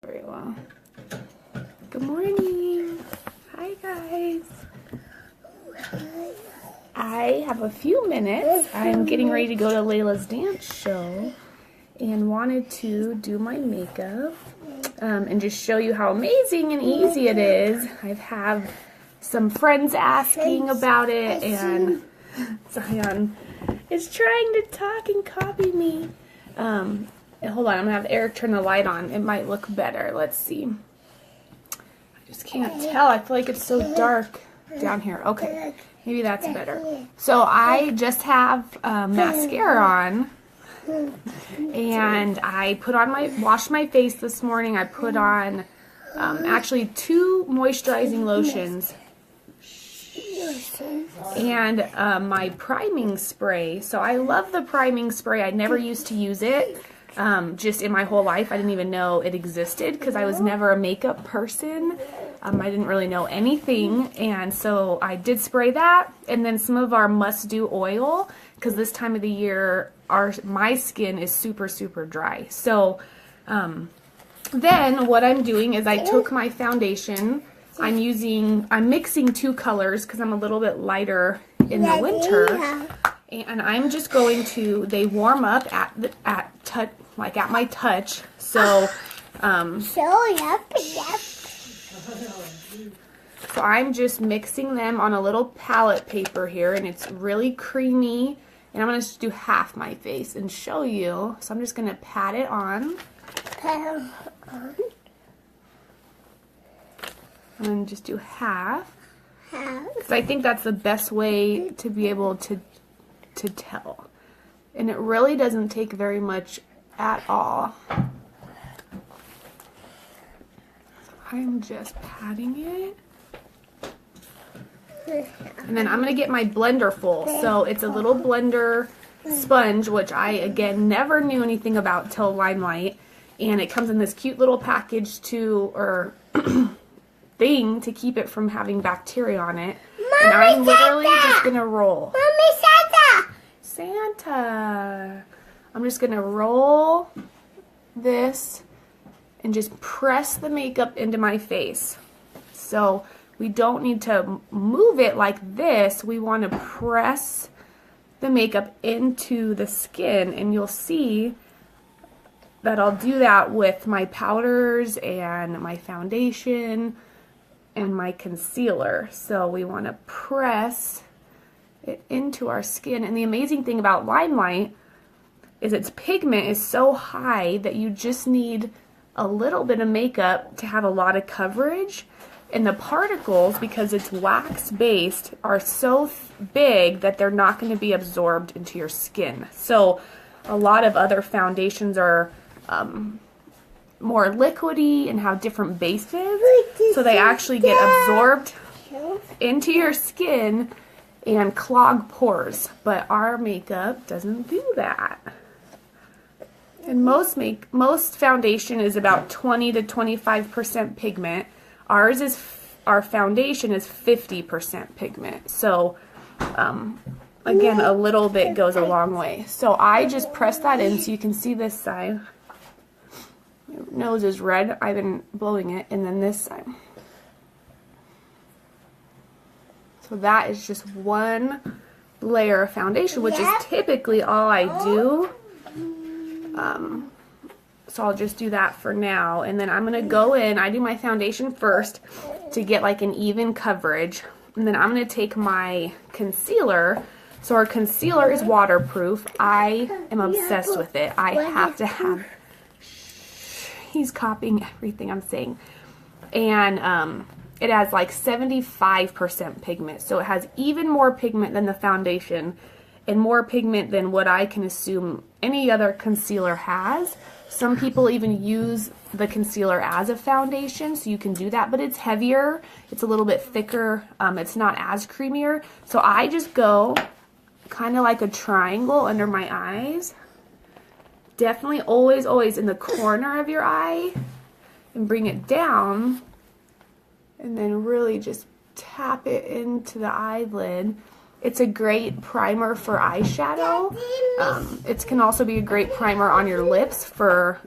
Very well. Good morning. Hi guys. I have a few minutes. I'm getting ready to go to Layla's dance show and wanted to do my makeup and just show you how amazing and easy it is. I've had some friends asking about it, and Zion is trying to talk and copy me. Hold on, I'm gonna have Eric turn the light on. It might look better. Let's see. I just can't tell. I feel like it's so dark down here. Okay, maybe that's better. So I just have mascara on, and I washed my face this morning. I put on actually 2 moisturizing lotions and my priming spray. So I love the priming spray. I never used to use it. Just in my whole life, I didn't even know it existed because I was never a makeup person. I didn't really know anything, and so I did spray that, and then some of our must-do oil, because this time of the year my skin is super dry. So then what I'm doing is I took my foundation. I'm mixing 2 colors because I'm a little bit lighter in the winter. And I'm just going to, they warm up at my touch. So, so I'm just mixing them on a little palette paper here, and it's really creamy. And I'm going to just do half my face and show you. So I'm just going to pat it on. I'm going to just do half. Because I think that's the best way to be able to tell. And it really doesn't take very much at all. So I'm just patting it. And then I'm going to get my blender full. So it's a little blender sponge, which I, again, never knew anything about till LimeLight. And it comes in this cute little package thing to keep it from having bacteria on it. Mommy, and I'm literally just going to roll. Mommy, Santa! I'm just going to roll this and just press the makeup into my face. So we don't need to move it like this. We want to press the makeup into the skin, and you'll see that I'll do that with my powders and my foundation and my concealer. So we want to press it into our skin. And the amazing thing about LimeLight is its pigment is so high that you just need a little bit of makeup to have a lot of coverage. And the particles, because it's wax based, are so big that they're not going to be absorbed into your skin. So a lot of other foundations are more liquidy and have different bases, so they actually get absorbed into your skin and clog pores. But our makeup doesn't do that. And most foundation is about 20 to 25% pigment. Our foundation is 50% pigment. So again, a little bit goes a long way. So I just press that in so you can see this side. My nose is red. I've been blowing it. And then this side. So that is just one layer of foundation, which is typically all I do. So I'll just do that for now. And then I'm going to go in. I do my foundation first to get like an even coverage. And then I'm going to take my concealer. So our concealer is waterproof. I am obsessed with it. I have to have... He's copying everything I'm saying. And it has like 75% pigment. So it has even more pigment than the foundation and more pigment than what I can assume any other concealer has. Some people even use the concealer as a foundation, so you can do that, but it's heavier. It's a little bit thicker. It's not as creamier. So I just go kind of like a triangle under my eyes. Definitely always in the corner of your eye, and bring it down, and then really just tap it into the eyelid. It's a great primer for eyeshadow. It can also be a great primer on your lips for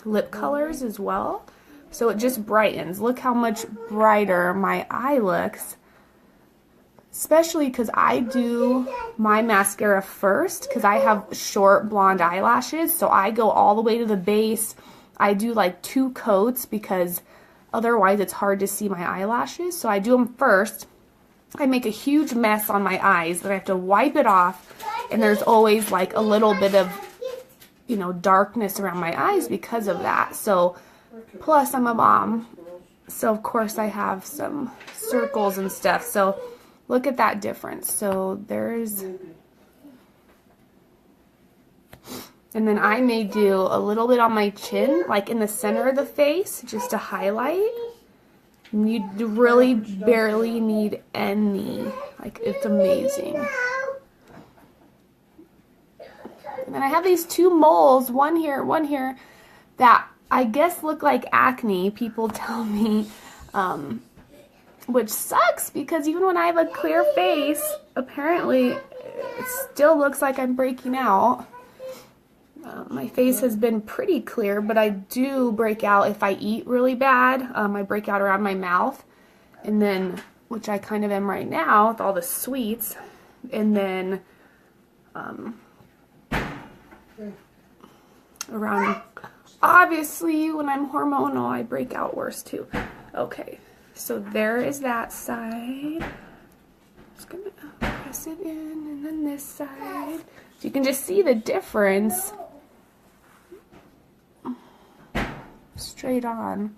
lip colors as well. So it just brightens. Look how much brighter my eye looks. Especially because I do my mascara first because I have short blonde eyelashes. So I go all the way to the base. I do like 2 coats because otherwise it's hard to see my eyelashes. So I do them first. I make a huge mess on my eyes. Then I have to wipe it off. And there's always like a little bit of, you know, darkness around my eyes because of that. So plus I'm a mom. So of course I have some circles and stuff. So look at that difference. So there's, and then I may do a little bit on my chin, like in the center of the face, just to highlight. And you really barely need any, like it's amazing. And then I have these 2 moles, one here, that I guess look like acne, people tell me. Which sucks because even when I have a clear face, apparently it still looks like I'm breaking out. My face has been pretty clear, but I do break out if I eat really bad. I break out around my mouth, and then, which I kind of am right now with all the sweets, and then around, obviously when I'm hormonal, I break out worse too. Okay. So there is that side. Just gonna press it in, and then this side. So you can just see the difference straight on.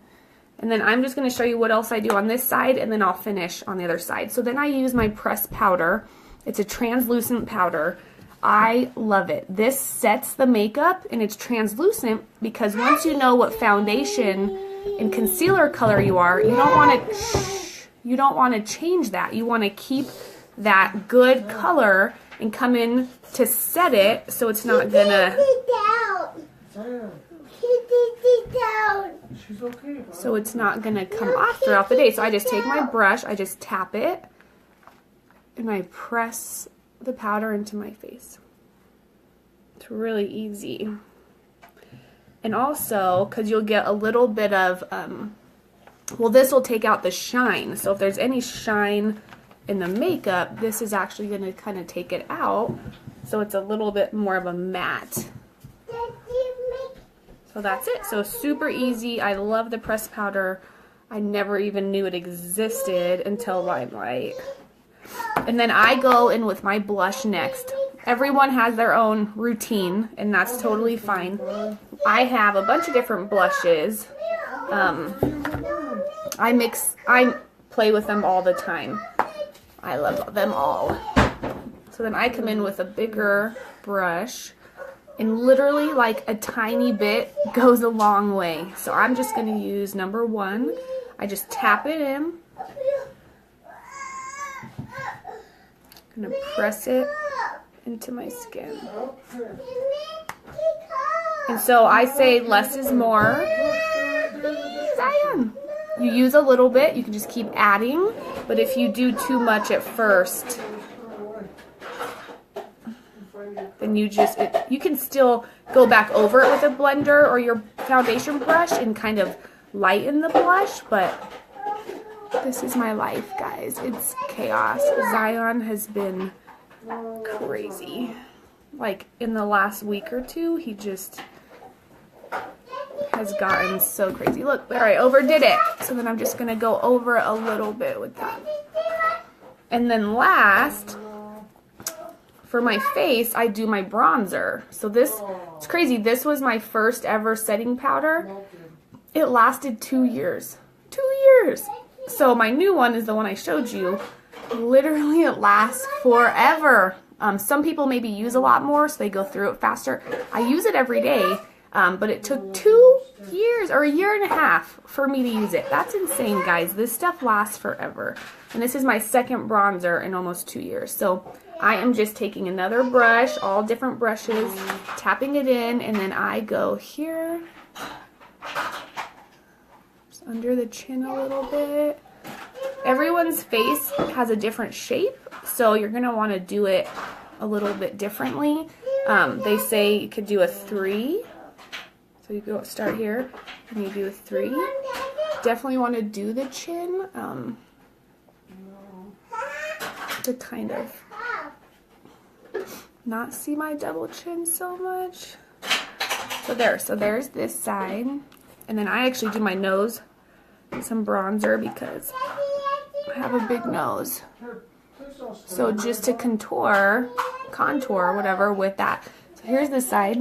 And then I'm just gonna show you what else I do on this side, and then I'll finish on the other side. So then I use my pressed powder. It's a translucent powder. I love it. This sets the makeup, and it's translucent because once you know what foundation and concealer color you are, you don't want to change that. You want to keep that good color and come in to set it so it's not gonna come off throughout the day. So I just take my brush, I just tap it, and I press the powder into my face. It's really easy. And also, because you'll get a little bit of, well, this will take out the shine. So if there's any shine in the makeup, this is actually going to kind of take it out. So it's a little bit more of a matte. So that's it. So super easy. I love the pressed powder. I never even knew it existed until LimeLight. And then I go in with my blush next. Everyone has their own routine, and that's totally fine. I have a bunch of different blushes. I play with them all the time. I love them all. So then I come in with a bigger brush, and literally like a tiny bit goes a long way. So I'm just going to use number 1. I just tap it in. I'm going to press it into my skin. And so I say less is more. Zion. You use a little bit, you can just keep adding, but if you do too much at first, then you can still go back over it with a blender or your foundation brush and kind of lighten the blush, but this is my life, guys. It's chaos. Zion has been crazy. Like in the last week or 2, he just has gotten so crazy. Look, there, I overdid it. So then I'm just going to go over a little bit with that. And then last, for my face, I do my bronzer. So this, it's crazy. This was my first ever setting powder. It lasted 2 years. 2 years. So my new one is the one I showed you. Literally, it lasts forever. Some people maybe use a lot more, so they go through it faster. I use it every day, but it took 2 years or a year and a half for me to use it. That's insane, guys. This stuff lasts forever. And this is my second bronzer in almost 2 years. So I am just taking another brush, all different brushes, tapping it in, and then I go here, just under the chin a little bit. Everyone's face has a different shape, so you're going to want to do it a little bit differently. They say you could do a 3. So So you go start here and you do 3. Definitely want to do the chin to kind of not see my double chin so much. So there's this side. And then I actually do my nose with some bronzer because I have a big nose. So just to contour, whatever, with that. So here's this side.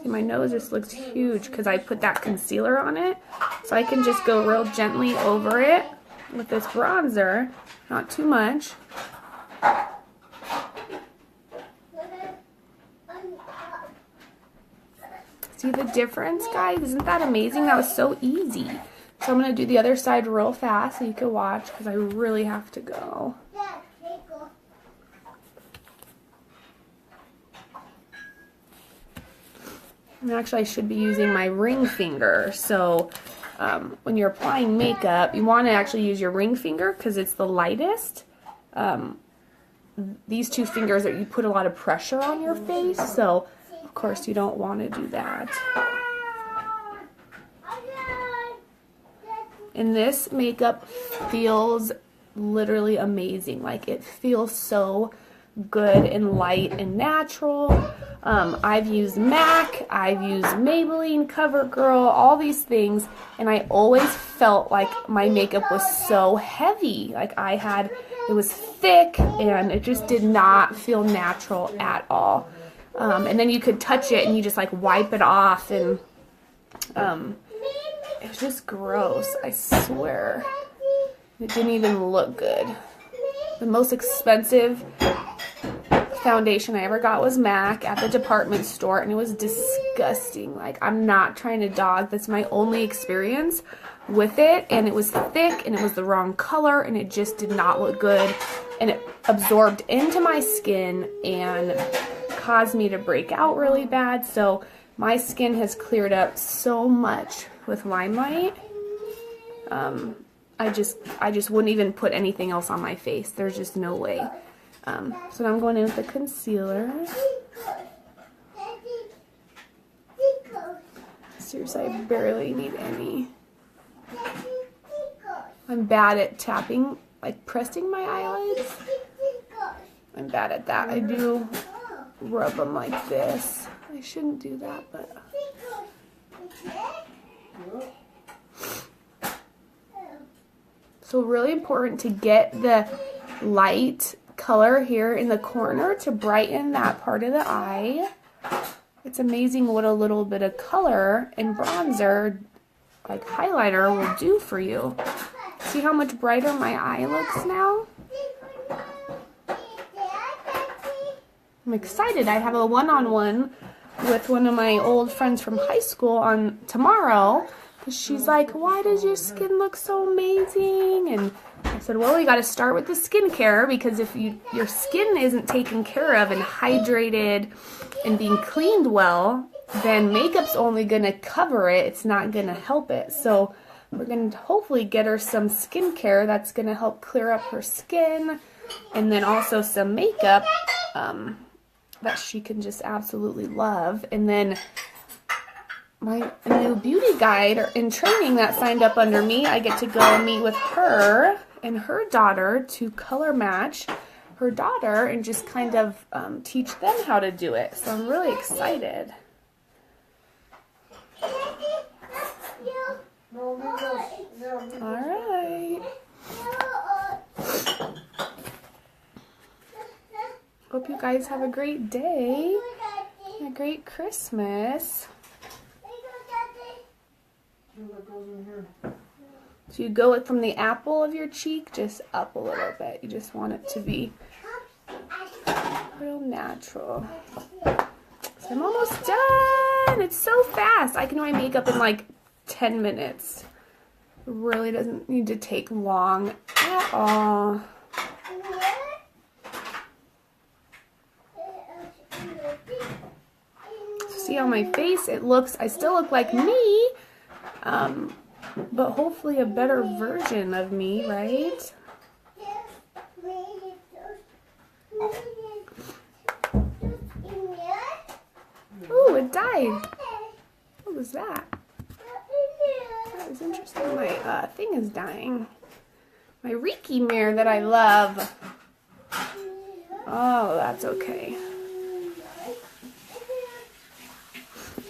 See, my nose just looks huge because I put that concealer on it. So I can just go real gently over it with this bronzer, not too much. See the difference, guys? Isn't that amazing? That was so easy. So I'm going to do the other side real fast so you can watch because I really have to go. And actually I should be using my ring finger. So when you're applying makeup, you want to actually use your ring finger because it's the lightest. These 2 fingers, you put a lot of pressure on your face, so of course you don't want to do that. And this makeup feels literally amazing. Like, it feels so good and light and natural. I've used MAC, I've used Maybelline, CoverGirl, all these things, and I always felt like my makeup was so heavy. Like, it was thick, and it just did not feel natural at all. And then you could touch it, and you just, like, wipe it off, and it was just gross, I swear. It didn't even look good. The most expensive foundation I ever got was MAC at the department store, and it was disgusting. Like, I'm not trying to dog. That's my only experience with it, and it was thick, and it was the wrong color, and it just did not look good, and it absorbed into my skin and caused me to break out really bad. So my skin has cleared up so much with LimeLight. I just wouldn't even put anything else on my face. There's just no way. So now I'm going in with the concealer. Seriously, I barely need any. I'm bad at tapping, like pressing my eyelids. I'm bad at that. I do rub them like this. I shouldn't do that, but... So really important to get the light color here in the corner to brighten that part of the eye. It's amazing what a little bit of color and bronzer, like highlighter, will do for you. See how much brighter my eye looks now? I'm excited. I have a one-on-one with one of my old friends from high school on tomorrow. She's like, why does your skin look so amazing? And I said, well, you got to start with the skincare, because if your skin isn't taken care of and hydrated and being cleaned well, then makeup's only going to cover it. It's not going to help it. So we're going to hopefully get her some skincare that's going to help clear up her skin, and then also some makeup that she can just absolutely love. And then my new beauty guide in training that signed up under me, I get to go and meet with her and her daughter to color match her daughter and just kind of teach them how to do it. So I'm really excited. Alright. Hope you guys have a great day, a great Christmas. So you go from the apple of your cheek just up a little bit. You just want it to be real natural. So I'm almost done. It's so fast. I can do my makeup in like 10 minutes. It really doesn't need to take long at all. See how my face, it looks, I still look like me, but hopefully a better version of me, right? died. What was that? That was interesting. My thing is dying. My Reiki mirror that I love. Oh, that's okay.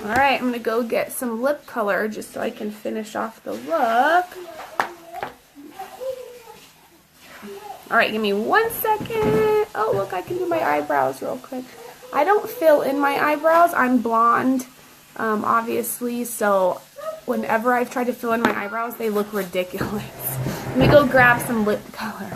Alright, I'm going to go get some lip color just so I can finish off the look. Alright, give me 1 second. Oh, look, I can do my eyebrows real quick. I don't fill in my eyebrows. I'm blonde, obviously, so whenever I've tried to fill in my eyebrows, they look ridiculous. Let me go grab some lip color.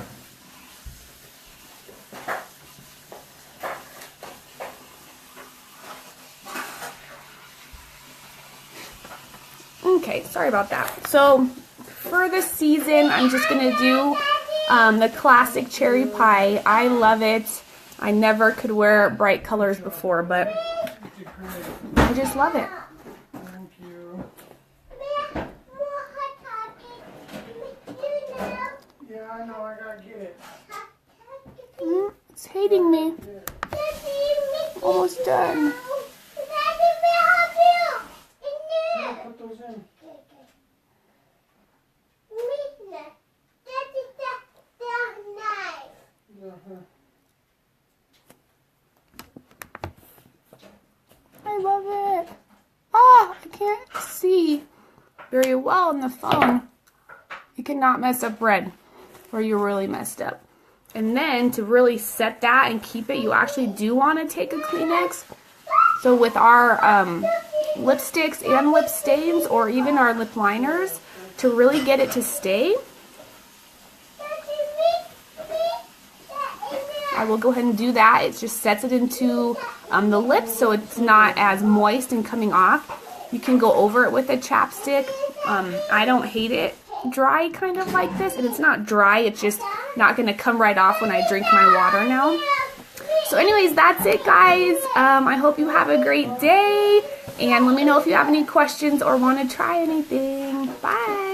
Okay, sorry about that. So, for this season, I'm just going to do the classic cherry pie. I love it. I never could wear bright colors before, but I just love it. Thank you. Yeah, I know, I gotta get it. It's hating me. Almost done. Put those in. I love it. Oh, I can't see very well on the phone. You cannot mess up red, or you're really messed up. And then to really set that and keep it, you actually do want to take a Kleenex. So with our lipsticks and lip stains, or even our lip liners, to really get it to stay, I will go ahead and do that. It just sets it into the lips so it's not as moist and coming off. You can go over it with a chapstick. I don't hate it dry kind of like this, and it's not dry, it's just not going to come right off when I drink my water now. So anyways, that's it, guys. I hope you have a great day, and let me know if you have any questions or want to try anything. Bye.